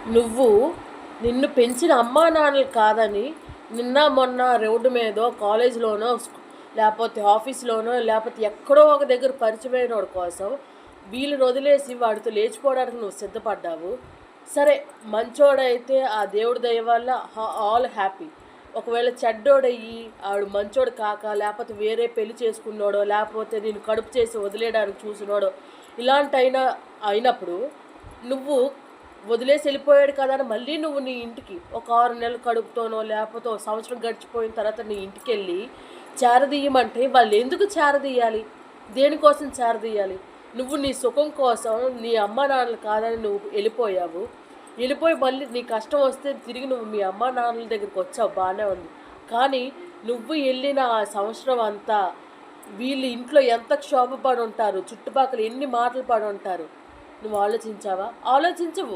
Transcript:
నువ్వు నిన్ను పెంచిన అమ్మా నాన్నలు కాదని నిన్న మొన్న రోడ్డు మీదో కాలేజీలోనో లేకపోతే ఆఫీస్లోనో లేకపోతే ఎక్కడో ఒక దగ్గర పరిచయమైన వాడి కోసం వీళ్ళని వదిలేసి వాడితో లేచిపోవడానికి నువ్వు సిద్ధపడ్డావు. సరే, మంచోడైతే ఆ దేవుడి దయ వల్ల ఆల్ హ్యాపీ. ఒకవేళ చెడ్డోడయ్యి ఆవిడ మంచోడు కాక లేకపోతే వేరే పెళ్లి చేసుకున్నాడో లేకపోతే నేను కడుపు చేసి వదిలేయడానికి చూసినాడో ఇలాంటి అయినప్పుడు నువ్వు వదిలేసి వెళ్ళిపోయాడు కదా అని మళ్ళీ నువ్వు నీ ఇంటికి ఒక 6 నెలలు కడుపుతోనో లేకపోతే ఒక సంవత్సరం గడిచిపోయిన తర్వాత నీ ఇంటికి వెళ్ళి చేరదీయమంటే వాళ్ళు ఎందుకు చేరదీయాలి? దేనికోసం చేరదీయాలి? నువ్వు నీ సుఖం కోసం నీ అమ్మ నాన్నలు కాదని నువ్వు వెళ్ళిపోయి మళ్ళీ నీ కష్టం వస్తే తిరిగి నువ్వు మీ అమ్మ నాన్నల దగ్గరికి వచ్చావు, బాగానే ఉంది. కానీ నువ్వు వెళ్ళిన ఆ సంవత్సరం అంతా వీళ్ళు ఇంట్లో ఎంత క్షోభపడి ఉంటారు, చుట్టుపక్కల ఎన్ని మాటలు పడి ఉంటారు, నువ్వు ఆలోచించావా? ఆలోచించవు.